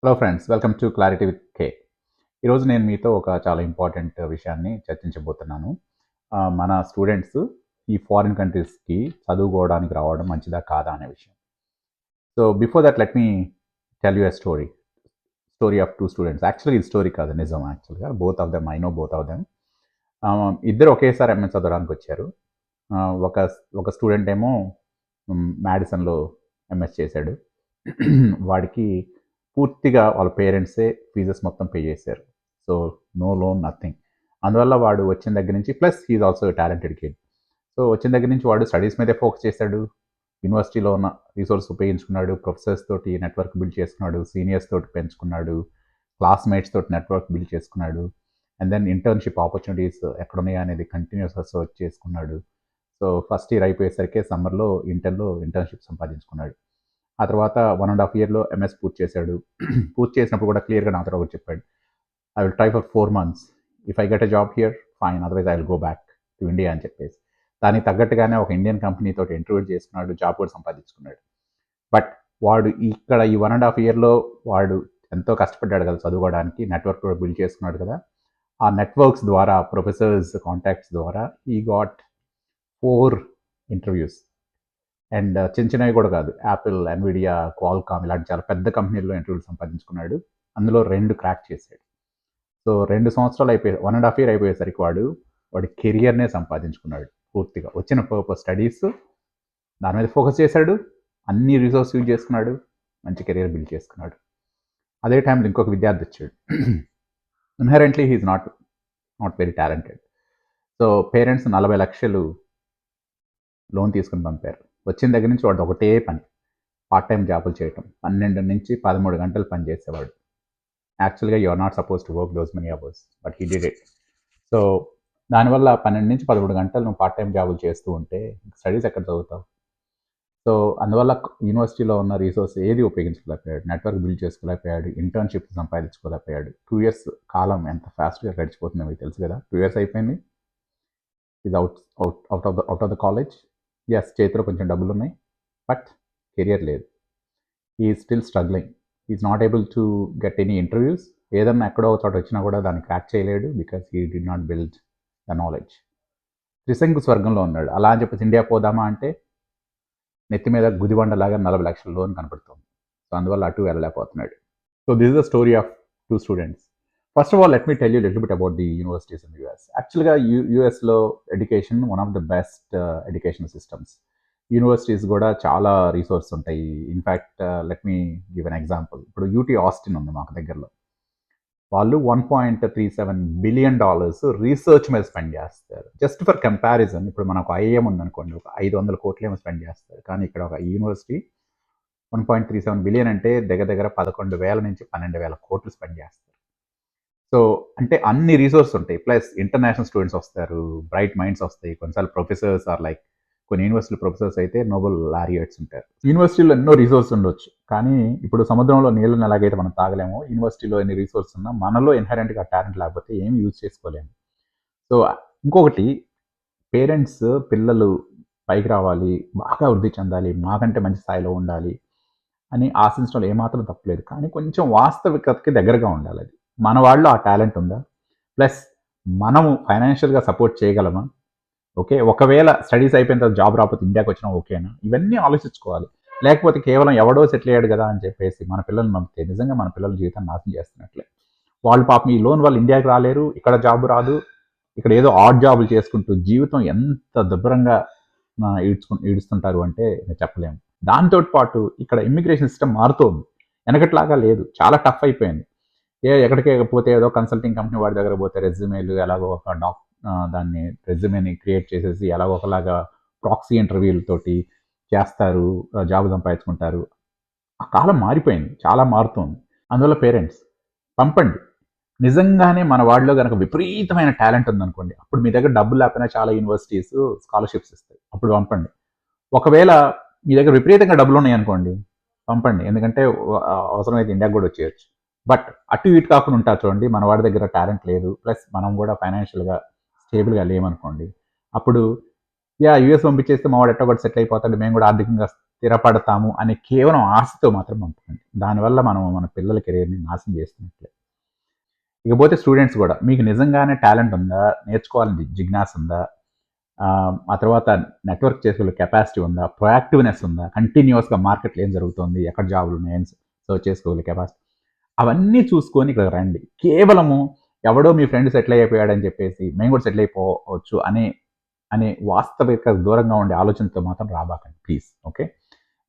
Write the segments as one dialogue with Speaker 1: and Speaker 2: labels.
Speaker 1: Hello friends, welcome to clarity with K. ఈరోజు నేను మీతో ఒక చాలా ఇంపార్టెంట్ విషయాన్ని చర్చించబోతున్నాను. మన స్టూడెంట్స్ ఈ ఫారిన్ కంట్రీస్‌కి చదువుకోవడానికి రావడం మంచిదా కాదా అనే విషయం. So before that let me tell you a story. Story of 2 students. Actually ఇది స్టోరీ కాదు, నిజం యాక్చువల్‌గా. Both of them, I know both of them. ఇద్దరు ఒకేసారి ఎంఎస్ చదవడానికి వచ్చారు. ఒక ఒక స్టూడెంట్ ఏమో మ్యాడిసన్‌లో ఎంఎస్ చేశాడు. వాడికి పూర్తిగా వాళ్ళ పేరెంట్సే ఫీజెస్ మొత్తం పే చేశారు. So no loan, nothing. అందువల్ల వాడు వచ్చిన దగ్గర నుంచి, plus he is also talented kid. So వచ్చిన దగ్గర నుంచి వాడు స్టడీస్ మీదే ఫోకస్ చేశాడు. యూనివర్సిటీలో ఉన్న రిసోర్స్ ఉపయోగించుకున్నాడు, ప్రొఫెసర్స్ తోటి నెట్వర్క్ బిల్డ్ చేసుకున్నాడు, సీనియర్స్ తోటి పెంచుకున్నాడు, క్లాస్మేట్స్ తోటి నెట్వర్క్ బిల్డ్ చేసుకున్నాడు. అండ్ దెన్ ఇంటర్న్షిప్ ఆపర్చునిటీస్ ఎక్కడున్నాయా అనేది కంటిన్యూస్గా సర్చ్ చేసుకున్నాడు. సో ఫస్ట్ ఇయర్ అయిపోయేసరికి సమ్మర్లో ఇంటర్లో ఇంటర్న్షిప్ సంపాదించుకున్నాడు. ఆ తర్వాత 1.5 ఇయర్లో ఎంఎస్ పూర్తి చేశాడు. పూర్తి చేసినప్పుడు కూడా క్లియర్గా నాతో ఒకటి చెప్పాడు. I will try for 4 months. If I get a job here fine, otherwise I will go back to India అని చెప్పేసి. దానికి తగ్గట్టుగానే ఒక ఇండియన్ కంపెనీ తోటి ఇంటర్వ్యూ చేసుకున్నాడు, జాబ్ కూడా సంపాదించుకున్నాడు. బట్ వాడు ఇక్కడ ఈ 1.5 ఇయర్లో వాడు ఎంతో కష్టపడ్డాడు కదా చదువుకోవడానికి, నెట్వర్క్ కూడా బిల్డ్ చేసుకున్నాడు కదా. ఆ నెట్వర్క్స్ ద్వారా, ప్రొఫెసర్స్ కాంటాక్ట్స్ ద్వారా ఈ గాట్ 4 ఇంటర్వ్యూస్. అండ్ చిన్న చిన్నవి కూడా కాదు, యాపిల్, ఎన్విడియా, క్వాల్కామ్ ఇలాంటి చాలా పెద్ద కంపెనీల్లో ఇంటర్వ్యూలు సంపాదించుకున్నాడు. అందులో 2 క్రాక్ చేశాడు. సో 2 సంవత్సరాలు అయిపోయి 1.5 ఇయర్ అయిపోయేసరికి వాడి కెరియర్నే సంపాదించుకున్నాడు పూర్తిగా. వచ్చిన పర్పస్ స్టడీస్, దాని మీద ఫోకస్ చేశాడు, అన్ని రిసోర్స్ యూజ్ చేసుకున్నాడు, మంచి కెరియర్ బిల్డ్ చేసుకున్నాడు. అదే టైంలో ఇంకొక విద్యార్థి వచ్చాడు. Inherently he's not very talented. So parents 40 లక్షలు లోన్ తీసుకుని పంపారు. వచ్చిన దగ్గర నుంచి వాడు ఒకటే పని, పార్ట్ టైం జాబులు చేయటం. 12 నుంచి 13 గంటలు పని చేసేవాడు. యాక్చువల్గా you are not suppose to work those many hours, but he did it. So దానివల్ల 12 నుంచి 13 గంటలు నువ్వు పార్ట్ టైం జాబులు చేస్తూ ఉంటే స్టడీస్ ఎక్కడ చదువుతావు? సో అందువల్ల యూనివర్సిటీలో ఉన్న రిసోర్స్ ఏది ఉపయోగించుకోలేకపోయాడు, నెట్వర్క్ బిల్డ్ చేసుకోలేకపోయాడు, ఇంటర్న్షిప్ సంపాదించుకోలేకపోయాడు. 2 years కాలం ఎంత ఫాస్ట్గా గడిచిపోతుందో మీకు తెలుసు కదా. 2 years అయిపోయింది. Is out of the college. Yes, చేతిలో కొంచెం డబ్బులు ఉన్నాయి, బట్ కెరియర్ లేదు. He still struggling. Is not able to get any interviews. ఏదన్నా ఎక్కడో ఒక చోట వచ్చినా కూడా దాన్ని క్రాక్ చేయలేడు, because he did not build the knowledge. Trishanku స్వర్గంలో ఉన్నాడు. అలా అని చెప్పేసి ఇండియా పోదామా అంటే నెత్తి మీద గుదిబండలాగా 40 లక్షల లోన్ కనపడుతుంది. సో అందువల్ల అటు వెళ్ళలేకపోతున్నాడు. So this is the story of 2 students. First of all let me tell you little bit about the universities in US. యాక్చువల్గా యూఎస్లో education one of the best education systems. Universities కూడా చాలా resource ఉంటాయి. In fact let me give an example. ఇప్పుడు UT Austin ఉంది మాకు దగ్గరలో. వాళ్ళు $1.37 బిలియన్ రీసెర్చ్ మీద స్పెండ్ చేస్తారు. జస్ట్ ఫర్ కంపారిజన్, ఇప్పుడు మనకు ఐఏఎం ఉందనుకోండి, ఒక 500 కోట్లేమో స్పెండ్ చేస్తారు. కానీ ఇక్కడ ఒక యూనివర్సిటీ 1.37 బిలియన్ అంటే దగ్గర దగ్గర 11,000 నుంచి 12,000 కోట్లు స్పెండ్ చేస్తారు. సో అంటే అన్ని రీసోర్స్ ఉంటాయి, ప్లస్ ఇంటర్నేషనల్ స్టూడెంట్స్ వస్తారు, బ్రైట్ మైండ్స్ వస్తాయి. కొన్నిసార్లు ప్రొఫెసర్స్ ఆర్ లైక్, కొన్ని యూనివర్సిటీ ప్రొఫెసర్స్ అయితే నోబెల్ లారియట్స్ ఉంటారు. యూనివర్సిటీలో ఎన్నో రిసోర్స్ ఉండొచ్చు, కానీ ఇప్పుడు సముద్రంలో నీళ్ళని ఎలాగైతే మనం తాగలేమో, యూనివర్సిటీలో ఎన్ని రిసోర్స్ ఉన్నా మనలో ఇన్హరెంట్గా టాలెంట్ లేకపోతే ఏమి యూజ్ చేసుకోలేము. సో ఇంకొకటి, పేరెంట్స్ పిల్లలు పైకి రావాలి, బాగా వృద్ధి చెందాలి, మాకంటే మంచి స్థాయిలో ఉండాలి అని ఆశించడంలో ఏమాత్రం తప్పలేదు. కానీ కొంచెం వాస్తవికతకి దగ్గరగా ఉండాలి. అది మన వాళ్ళు ఆ టాలెంట్ ఉందా, ప్లస్ మనము ఫైనాన్షియల్గా సపోర్ట్ చేయగలమా? ఓకే, ఒకవేళ స్టడీస్ అయిపోయిన తర్వాత జాబ్ రాకపోతే ఇండియాకి వచ్చినా ఓకేనా? ఇవన్నీ ఆలోచించుకోవాలి. లేకపోతే కేవలం ఎవడో సెటిల్ అయ్యాడు కదా అని చెప్పేసి మన పిల్లల్ని పంపితే నిజంగా మన పిల్లల జీవితాన్ని నాశనం చేస్తున్నట్లే. వాళ్ళు పాపం ఈ లోన్ వల్ల ఇండియాకి రాలేరు, ఇక్కడ జాబ్ రాదు, ఇక్కడ ఏదో ఆడ్ జాబులు చేసుకుంటూ జీవితం ఎంత దుబ్బరంగా ఈడుస్తుంటారు అంటే నేను చెప్పలేము. దాంతో పాటు ఇక్కడ ఇమ్మిగ్రేషన్ సిస్టమ్ మారుతోంది, వెనకట్లాగా లేదు, చాలా టఫ్ అయిపోయింది. ఎక్కడికి పోతే ఏదో కన్సల్టింగ్ కంపెనీ వాడి దగ్గర పోతే రెజ్యూమేలు ఎలాగో ఒక దాన్ని రెజ్యూమేని క్రియేట్ చేసేసి ఎలాగో ఒకలాగా ప్రాక్సీ ఇంటర్వ్యూలతోటి చేస్తారు, జాబ్ సంపాదించుకుంటారు. ఆ కాలం మారిపోయింది, చాలా మారుతుంది. అందువల్ల పేరెంట్స్ పంపండి. నిజంగానే మన వాళ్ళలో కనుక విపరీతమైన టాలెంట్ ఉందనుకోండి, అప్పుడు మీ దగ్గర డబ్బులు లేకపోయినా చాలా యూనివర్సిటీస్ స్కాలర్షిప్స్ ఇస్తాయి, అప్పుడు పంపండి. ఒకవేళ మీ దగ్గర విపరీతంగా డబ్బులు ఉన్నాయనుకోండి, పంపండి. ఎందుకంటే అవసరమైతే ఇండియాకి కూడా వచ్చేయచ్చు. బట్ అటు ఇటు కాకుండా ఉంటారు చూడండి, మన వాడి దగ్గర టాలెంట్ లేదు, ప్లస్ మనం కూడా ఫైనాన్షియల్గా స్టేబుల్గా లేమనుకోండి, అప్పుడు యూఎస్ పంపించేస్తే మా వాడు ఎట్టో కూడా సెటిల్ అయిపోతాడు, మేము కూడా ఆర్థికంగా స్థిరపడతాము అనే కేవలం ఆశతో మాత్రం పంపకండి. దానివల్ల మనం మన పిల్లల కెరీర్ని నాశనం చేస్తున్నట్లే. ఇకపోతే స్టూడెంట్స్ కూడా మీకు నిజంగానే టాలెంట్ ఉందా, నేర్చుకోవాలని జిజ్ఞాస ఉందా, ఆ తర్వాత నెట్వర్క్ చేసుకునే కెపాసిటీ ఉందా, ప్రొయాక్టివ్నెస్ ఉందా, కంటిన్యూస్గా మార్కెట్లో ఏం జరుగుతుంది, ఎక్కడ జాబులు ఉన్నాయని సర్చ్ చేసుకోగల కెపాసిటీ, అవన్నీ చూసుకొని ఇక్కడ రండి. కేవలము ఎవడో మీ ఫ్రెండ్ సెటిల్ అయిపోయాడని చెప్పేసి మేము కూడా సెటిల్ అయిపోవచ్చు అనే వాస్తవిక దూరంగా ఉండే ఆలోచనతో మాత్రం రాబాకండి ప్లీజ్. ఓకే,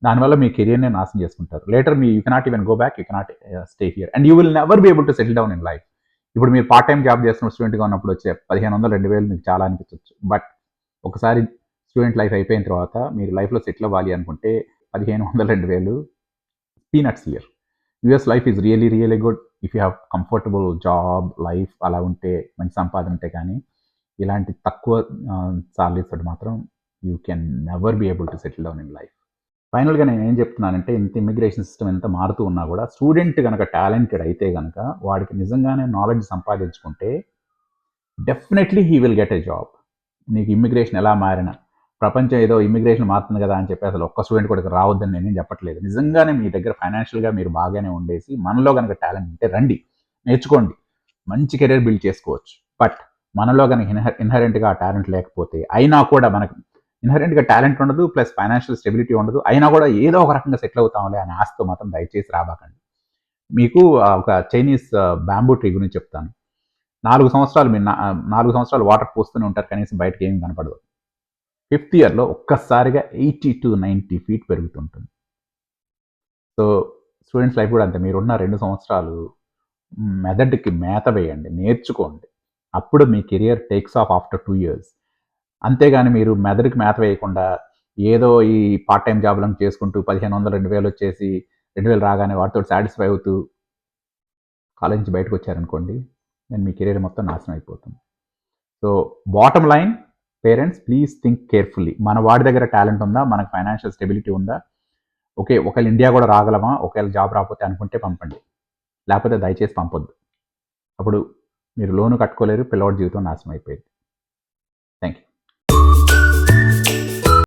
Speaker 1: దానివల్ల మీ కెరియర్ని నాశనం చేసుకుంటారు. Later you cannot even go back, you cannot stay here and you will never be able to settle down in life. ఇప్పుడు మీరు పార్ట్ టైం జాబ్ చేస్తున్న స్టూడెంట్గా ఉన్నప్పుడు వచ్చే 1500 2000 మీకు చాలా అనిపించవచ్చు. బట్ ఒకసారి స్టూడెంట్ లైఫ్ అయిపోయిన తర్వాత మీరు లైఫ్లో సెటిల్ అవ్వాలి అనుకుంటే 1500 2000 peanuts here. US life is really really good if you have comfortable job life అలా ఉంటే, మంచి సంపాదన ఉంటే. కానీ ఇలాంటి తక్కువ సాలరీస్ తోటి మాత్రం you can never be able to settle down in life. ఫైనల్గా నేను ఏం చెప్తున్నానంటే, ఇంత ఇమిగ్రేషన్ సిస్టమ్ ఎంత మారుతూ ఉన్నా కూడా స్టూడెంట్ కనుక టాలెంటెడ్ అయితే కనుక వాడికి నిజంగానే నాలెడ్జ్ సంపాదించుకుంటే definitely he will get a job. నీకు ఇమ్మిగ్రేషన్ ఎలా మారినా, ప్రపంచం ఏదో ఇమ్మిగ్రేషన్ మారుతుంది కదా అని చెప్పి అసలు ఒక్క స్టూడెంట్ కూడా రావద్దని నేనేం చెప్పట్లేదు. నిజంగానే మీ దగ్గర ఫైనాన్షియల్గా మీరు బాగానే ఉండేసి మనలో కనుక టాలెంట్ ఉంటే రండి, నేర్చుకోండి, మంచి కెరీర్ బిల్డ్ చేసుకోవచ్చు. బట్ మనలో కనుక ఇన్హరెంట్గా ఆ టాలెంట్ లేకపోతే, అయినా కూడా మనకు ఇన్హరెంట్గా టాలెంట్ ఉండదు, ప్లస్ ఫైనాన్షియల్ స్టెబిలిటీ ఉండదు, అయినా కూడా ఏదో ఒక రకంగా సెటిల్ అవుతాంలే అనే ఆశతో మాత్రం దయచేసి రాబాకండి. మీకు ఒక చైనీస్ బ్యాంబూ ట్రీ గురించి చెప్తాను. 4 సంవత్సరాలు మీరు 4 సంవత్సరాలు వాటర్ పోస్తూనే ఉంటారు, కనీసం బయటకి ఏమి కనపడదు. 5th ఇయర్లో ఒక్కసారిగా 80 to 90 feet పెరుగుతుంటుంది. సో స్టూడెంట్స్ లైఫ్ కూడా అంతే. మీరున్న 2 సంవత్సరాలు మెదడుకి మేత వేయండి, నేర్చుకోండి. అప్పుడు మీ career takes off after 2 years. అంతేగాని మీరు మెదడుకి మేత వేయకుండా ఏదో ఈ పార్ట్ టైం జాబ్లను చేసుకుంటూ 1500 2000 వచ్చేసి 2000 రాగానే వాటితో సాటిస్ఫై అవుతూ కాలేజ్ నుంచి బయటకు వచ్చారనుకోండి, నేను మీ కెరీర్ మొత్తం నాశనం అయిపోతుంది. So bottom line, parents please think carefully. మన వాడి దగ్గర టాలెంట్ ఉందా, మనకు ఫైనాన్షియల్ స్టెబిలిటీ ఉందా, ఓకే ఒకవేళ ఇండియా కూడా రాగలమా, ఒకవేళ జాబ్ రాకపోతే అనుకుంటే పంపండి, లేకపోతే దయచేసి పంపొద్దు. అప్పుడు మీరు లోను కట్టుకోలేరు, పిల్లవాడి జీవితం నాశనం అయిపోయింది. Thank you.